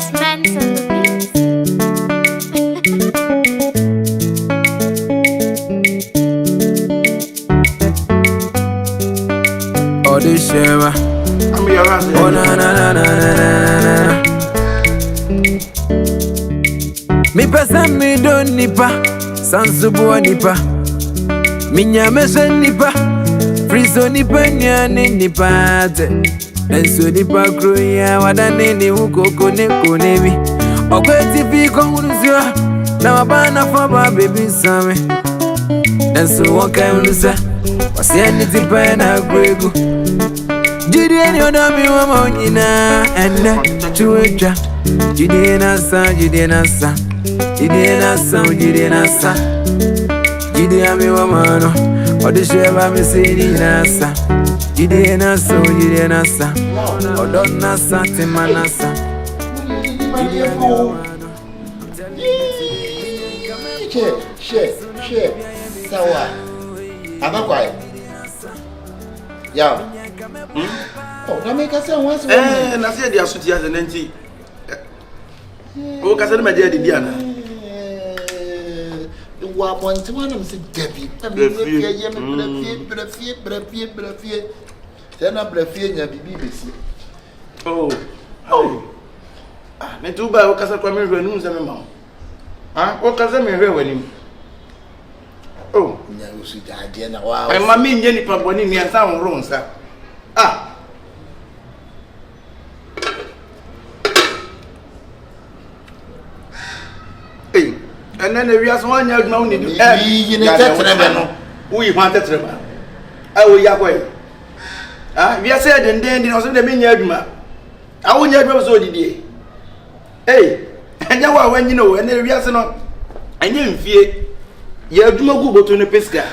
It's meant to be. Oh, this Shema. Oh, na na na na na na. Mi pesa mi don nipa, sansubu nipa. Minya mese nipa, friso nipa nyane nipa te. Enso nipa kroya wadane ni ukoko ne konebi. Okweti fi kongunuzio, na wabana faba baby same. Enso waka unusa, wasiani tipa na gregu. Jide ni odami wa maonyina, ene chueja. Jide nasa, jide nasa. Jide nasa, jide nasa. Jide ami wa mano, odisheba misiri nasa. Jide nasa, jide nasa. Odon nasa, tima nasa. Jide ami wa mano. Share. Sawa. Abakwai. Yeah. Oh, na make us once. Na say dia suti as nenti. O ka say na dia di ana. Wa ponti wana mse Debbie. Brafie. Tena brafie nya bibi besi. Oh. Ah, me tu ba o ka say kwa me hwe nu se me ma. Ah, o ka say me hwe wani. Oh, nya usuta ade na wa. Ai mami nye ni pa boni ni ansa honro nsa. Ah. Hey, and then we are someone you know need to you need to no. We want to trema. I will ya boy. Ah, we are said and then you know so the mean aduma. I won't yet so did. Hey, and now when you know and then we are so and you fear you aduma go to the pesca.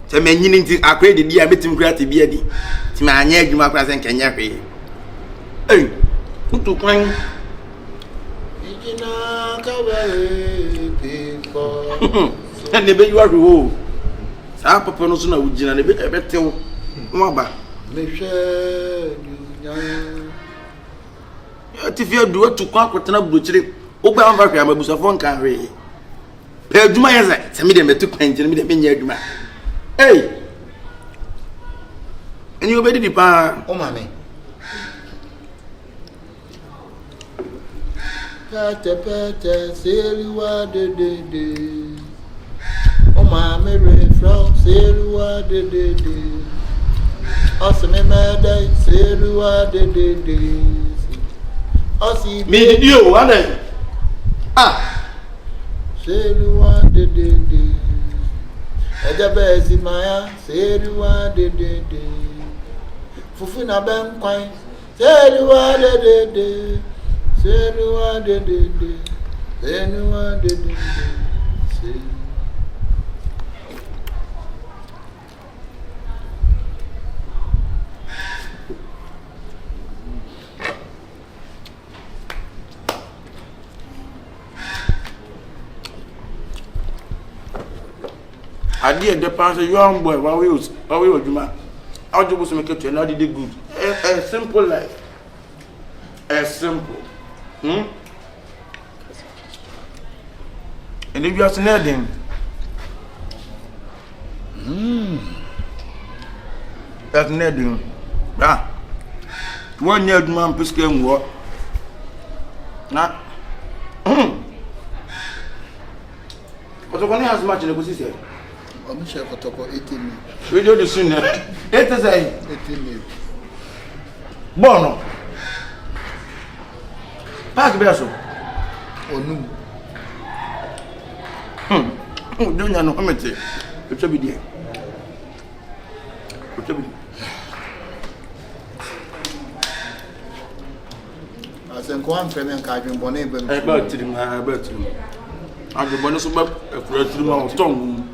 Se me nyini nti akwa de dia metim kura te bia di ti ma anya adwuma kura se nkanya hwe eh utu kwan igina kawe people ne be yuwa ho sa papa no so na wugina ne be ebetew mo ba me hwe dunya ya ti fi adu atu kwan akotena burochire wo gba amfa hwe amabusafo nka hwe pe adwuma yesa se me de metu kwan nti me de nya adwuma. Hey, and you obey the pa. Oh, mammy. Pete, Silva de. Oh, mammy, from Silva de. Awesome, mother, Silva de. Awesome, me, you, what? Ah, Silva de. Edebezi maya seriwa de fufuna ben kwan seriwa de seriwa de seriwa de I did the pastor, young boy, while we were Juma. I'll do some make it and I did good. A simple life. As simple. And if you are snagging, that's nedding. Ah, 1 year man pisking what? Not. But when he has much in the position. I'm sure for top 18. We do the sooner. It is a 18. Bono. Park Besso. Oh, no. Don't you know how much? It should be there. It should be. I said, go on, friend, and Kajun Bonnet. I bet him. I'm the bonus of a fresh room tongue.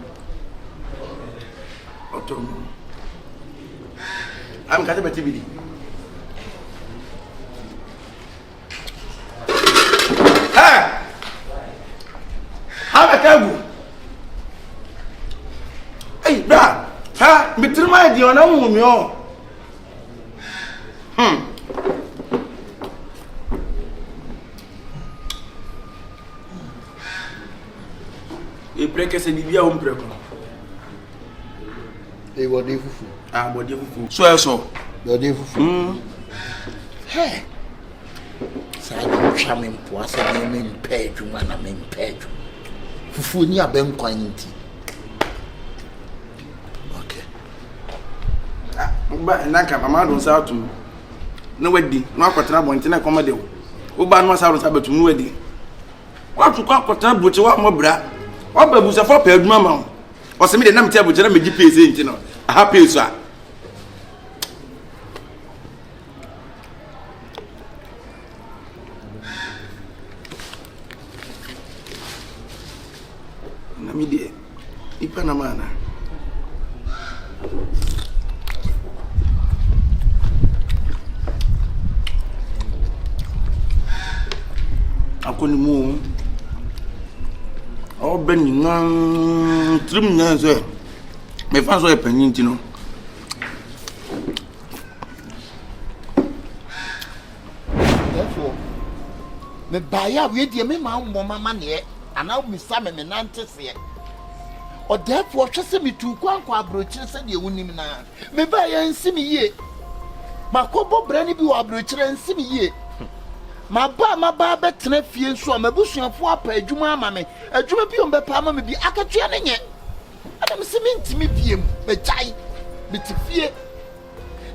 I'm got a TV. Ha! How a cabo? Hey, brah! Ha! Between my dear, no, Break se bibia o mpreko. E body fufu. Ah, body fufu. So. Body fufu. Hey. Sai do chame mpo ase me mpa adwuma na me mpa adwuma. Fufu ni abem kwan nti. Okay. Ah, ba na ka mama don sa atum. No wedi, no akwatra bonte na komade wo. Wo ba no sa ro sa betum no wedi. Wa tu kwa akwatra boche wa mo bra. Wa ba bu sa fa pa adwuma ma wo. O se me de na mte aboche na meji pese nti no. Aha pese a. Na mi de ipa na mana. Akoni mu o ben nan trim nan so me fa so e panin ti no Therefore me baya we die me ma mo mama ne ana mi sa me nante se o therefore hwese me tu kwankwa abrochire se de wonim na me baya nsimi ye makobo brani bi wa abrochire nsimi ye ma ba betena fie nso a mabusuafo apa adwuma ama me adwuma bi on bepa ama me bi akatua ne nye adam se me ntimi biem me jai me ti fie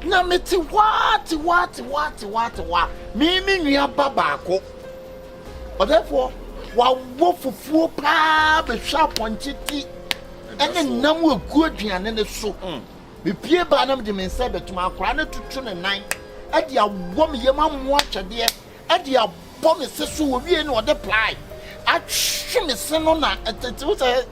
na me ti wa me nua baba ko o therefore wa wo fufuo pa be hwa ponchiti ene nam wa guaduane ne so me pie ba nam de me nsa betuma akora ne tutu ne nan ade awo me yema mo atwede ade abom se so wo wie ne ode ply atweme se no na wo se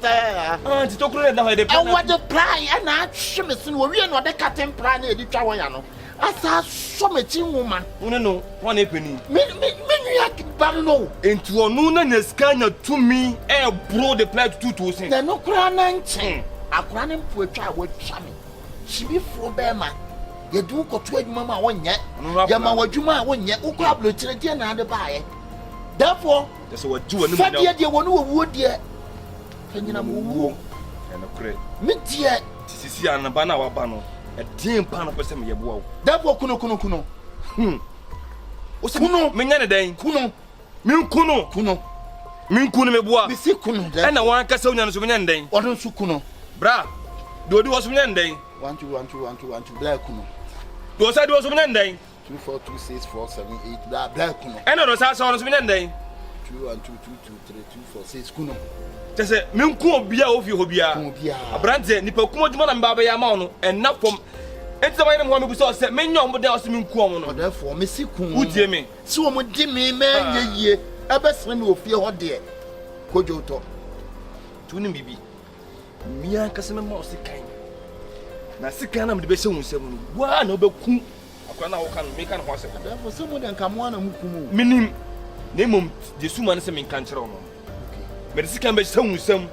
ti tokuro na ho de ply wo de ply na atweme se no wo wie ne ode katen ply na edi twa won ya no asa so mechi nwoma no won e pani me nua ba no enti onu na na skanya to me e bro de ply 2000 na no kura na nchen akora ne mpo atwa wo twa me shibifo be ma yedu koto adwuma ma wonye yama wadwuma a wonye ukọ ablochire die na ade baaye therefore so wadu wonu fa die wonu wo die fanyina mo wo na kure me die sisi anaba na waba no e din pa na pese me yebo wo therefore kuno o se kuno menya ne den kuno me boa me si kuno den e na wan kasa onya no so menya ne den odon su kuno bra do wo so menya ne den 1 2 black kuno do sa do so menya ne den 2 4 2 6 4 7 8 black kuno e no do sa so menya ne den 2 1 2 2 3 2 4 6 kuno tese me nku obia ofi hobia abrante nipa kuma djuma na mbaba ya ma no enna fom enti ba ene mo mebu so se menya ombo den o se me nku om no therefore me si kun udie me si wo mo di me menye yie ebesere me ofie ho de kojo to tuni bibi mia kase me ma o se kan na se kan na me de be se hunsem no wa na obeku akwa na wo kan me kan ho asem therefore se mo de nkamo na mukumu minim na mom jesu man se me kan kire no me de se kan be se hunsem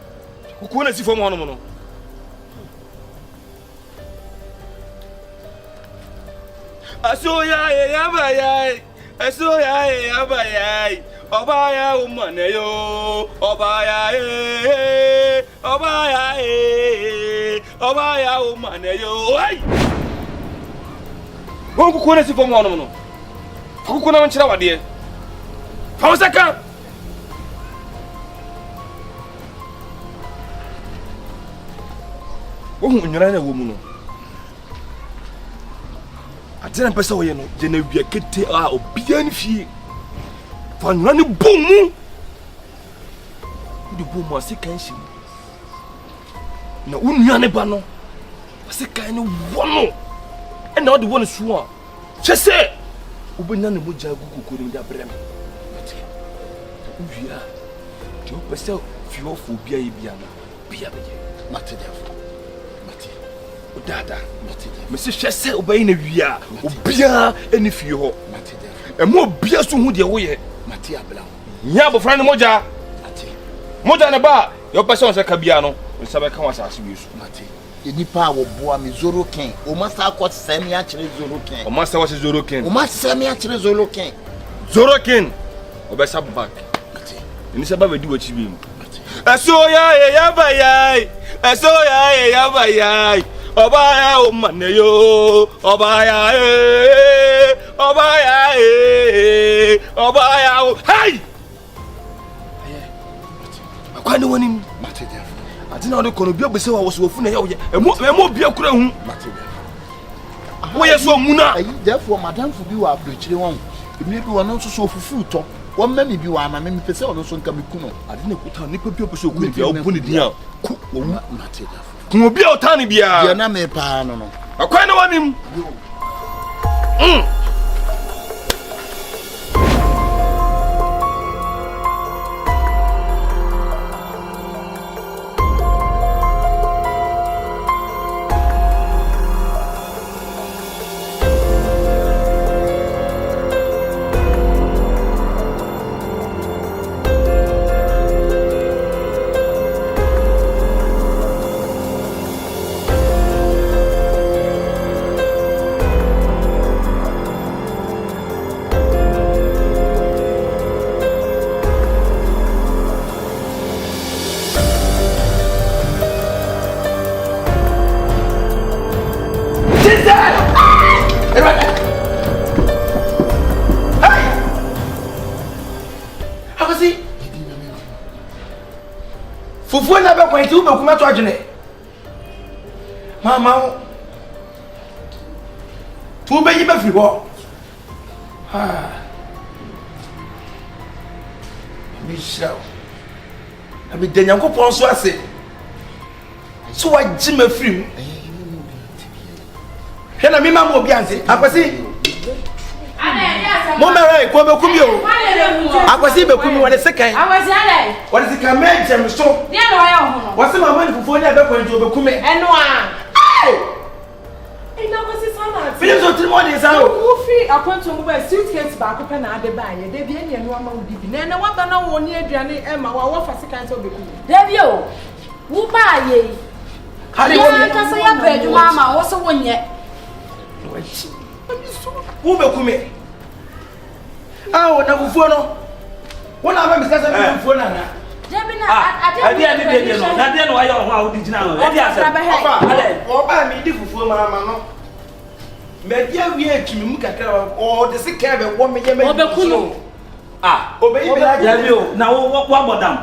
kuku na si fom ho no no asoya ya bayai obaya umaneyo obaya umaneyo ai won kuku na si fom ho no no kuku na nchira wade fa wasaka wo nyura na wo mu no atena pesa wo ye no je na wia kete a obia ni fie fa nyura ni bomu ndi bomu asika nshi na unua ne ba no asika ni wono e na odi wono so a chese ubenya ne moja gugu ko ni da brem uwia je pesa fie ofo bia ye bia na bia be mate dada me se hwese obayi na wia obia eni fie ho emo obia so hu de wo ye mate abla nya bofra ne moja ne ba yo pese on se ka bia no nsa be ka wasa ase wisu mate enipa wo boa me zoro ken o masa akọ sami a kire zoro ken o masa wa se zoro ken o masa sami a kire zoro ken obesa back mate ni se ba be di wachi bi mu Asoya yabayai. Asoya yabayai. Obaya umaneyo. Obaya Obaya Obaya. Hey! Akwani woni Mateja. ati na ode kono bia bese wa woso ofu na ya oye. Emo bia kura hu. Mateja. Wo yeso muna. Ayi therefore madam fu bi wa abrochire won. Emi bi won so so ofufu to. Won ma mi bi wa ama me pese won so nka me ku no. Ade na kuta nipa bia bese oku bia obu ne dia. Ku wo mu Mateja. ku bia otani bia. Dia na me pa no no. Akwani woni fufu na be kwanti ube kuma to adwene mama tu be yi be fi ho ha mi shao abi de Nyankopon so ase so wa jima firi hwe na mi mama obi anse akwasi mo mere ko be kumi o akwasi be kumi wale sekan awasi ale wale sekan me jem so dia no ya ho no wase mama ni fufu ni abe kwanti obe kumi eno a ina kwasi sana Philip so tiri mo de sa o wo fi akwanto mo ba suitcase ba ko pe na ade ba ye de bi ene no ama udi bi na wa ba na wo ni aduane e ma wa fa sekan so be kumi de bi o wo ba ye hali ya ka sa ya ba adwuma ma wo so wonye wo be kumi ah na fufu no wona ba mi kasa be fufu na na Jebina ade ani de no na de no ayo ho a wo di gina no ade ase oba mi di fufu mama no me dia wi atumi mu kakra o de se ka be wo me ye me obekunu obe yi be la ya bi o na wo bodam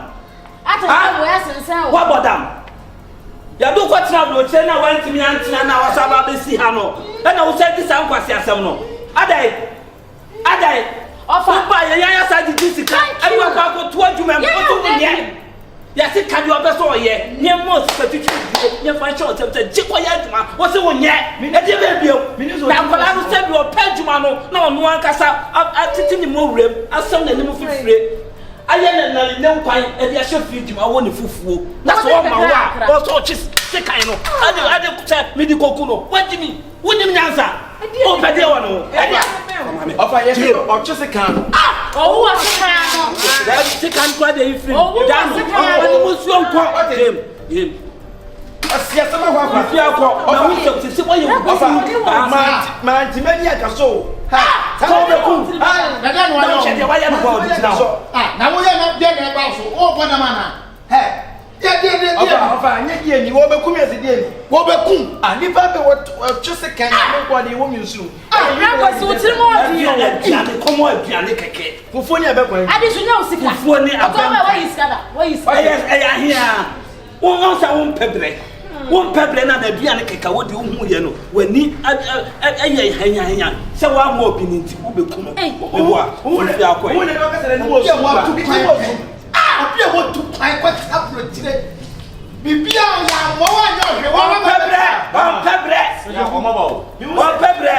ata wo ya sensan wo bodam ya do ko travel o che na wan timi antina na wa saba be si ha no na wo se di san kwase asem no adai ofa ba ya sa di sika e wa kwa ko to adwuma mo to nye ya se ka di obeso oye nye mo statutu nye fa show tem jiko ya adwuma wo se wo nye e de be bio na kola no se bi o pa adwuma no na ono ankasa atiti ni mo wrem asem na ni mo fifire aye na ne nkwan e de ahye fi adwuma wo ni fufuo na so ma wa o so chi se kan no ade se mi di koku no wajimi wonim nyansa o pede wo no ofa yes o chi se kan o wa se kan no da se kan kwa de ifri da no o mo suo nko game asia sama kwa kwa afia ko na wo se wo ye ofa ma ntimani akaso ha ta be ku Na dia no na che de wa ye no kwa odi na so na wo ye na dia na ba so o bo na mana. He. Dia. ofa anye die ni wo be ku mi ase die ni Wo be kum. nipa be wo chi se kan me kwa de wo mi nsuru na kwasi o tiri mo odi ya aduane komo aduane keke fufu ni abe kwan ade so nya usika fufuo ni abem wa yiskada ya hia won sa won pebre na aduane keka wo de hu ye no wani aye hanya se wa mo obi ni nti wo be kuno wo a wo fi akwa wo ne ka sele ni wo Dia wa tu kwai. Obi e wo tu kwai kwa abrochire. Bibia ya mo wa nyo hwe wa pebre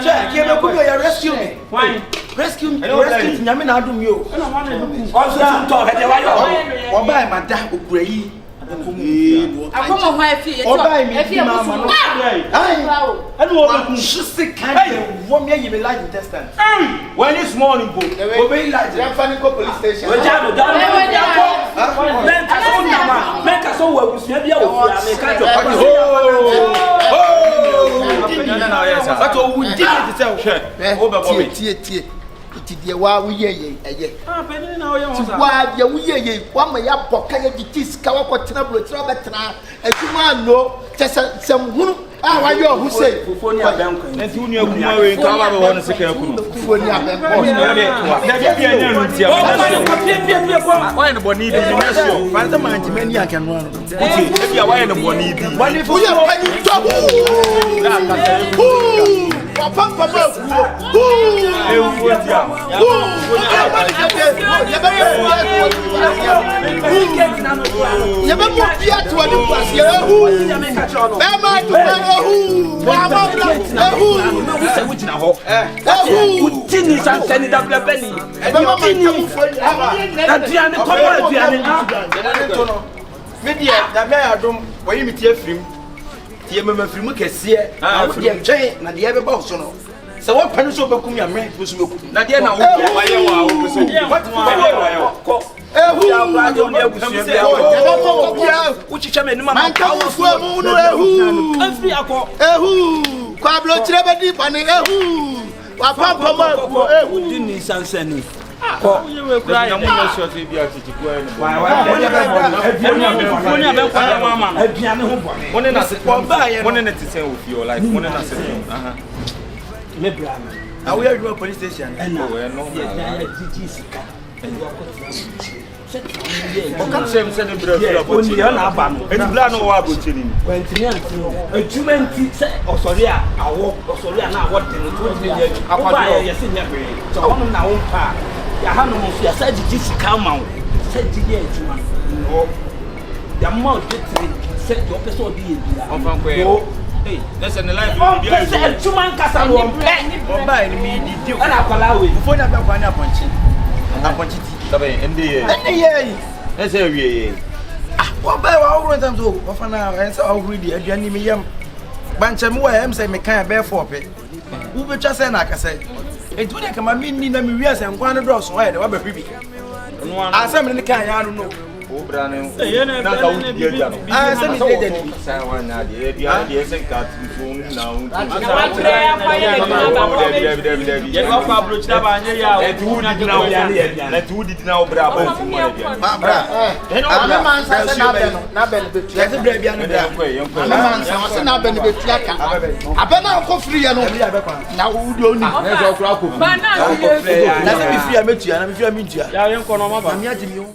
che ki be ku ya rescue me rescue nyame na adum yo also to he de wa yo oba ma da okura yi akomo ho afie oba mi di mama no and wo be ku shise kan wo me yi me large intestine when is morning go obe large Dem fani ko police station. we jado men ka so wo abusia bia wo fia me ka jo but o wudi te say o be Tie. Ti de wa wo ye Ah, penny na oya ti wa de wo ye wa ma ya boka ye di sika wa ko tena bro tena betena adwuma no sem hunu ah wa yo hu say fofoni abenko nti unu akuma we nka ba won sika yakunu fofoni abenko da bia nya no tia why no boni bi nasio fanta manji mani akanu ano okay bia why no boni bi boni fo ya pani tobu papa papa tie mama firimu kese na wo de ntwen na de beba so no se wo panu so bekum ya me so bekum na de na wo waye wa wo so waye ko ya ba do me agusua bia wo chicha me nima man ka wo so mu no afri akọ kwa blo chire bedi pani wa papa ma ko di ni sansani ko yewe kura ya mo short bi atiti ko ene woni abenko ya mama aduane ho bo woni na se ba ye woni na tisen wo fi your life woni na se me bra na awe adwa police station we no ya titi sika o kan sem se ne bra bra bo oni ya na aba no eti bra no wa bo chiri ni wentini antino adwumenti se osori a awo osori a na awo de no to ni ya akwa ya se nya be so hono na wo pa ya hanu mo ya sa jiji sika ma wo se jiji adwuma no ya ma o de tiri se yo peso di e bia on fan ko eh nese ne life bi bia se adwuma nkasa no pe on ba ni mi di ana kwala we fo na ba kwa ni aponchi ti Sabe, NDA. Ese wie. Ah, wo ba wa wo ntam so, wo fa na ense wo huri di aduani mi yam. Banche mi wa em say me kan be for pe. Wo be twa say na akase. Etu de kama mi ni na mi wi ase nkwan no do so wa de wa ba bibi. Asem ni kan ya no. O bra ne. Na ka wo di dia no. Ah, se mi de di. Sai wa na di dia se ka telefone na un. na pre apa ye de ye ko fa bro chira ba anye ya o tu di na o dia. Na tu di na o bra ba fu mo dia. Ma bra. ame man sa se na be betu Ya se bra bia no bra. ame man sa se na be ne betu aka abe na ko free ya no na wo di oni ba na Na se mi free a metu ya na mi free a mi ntua. ya ye nko no ma ba Na mi ati mi o.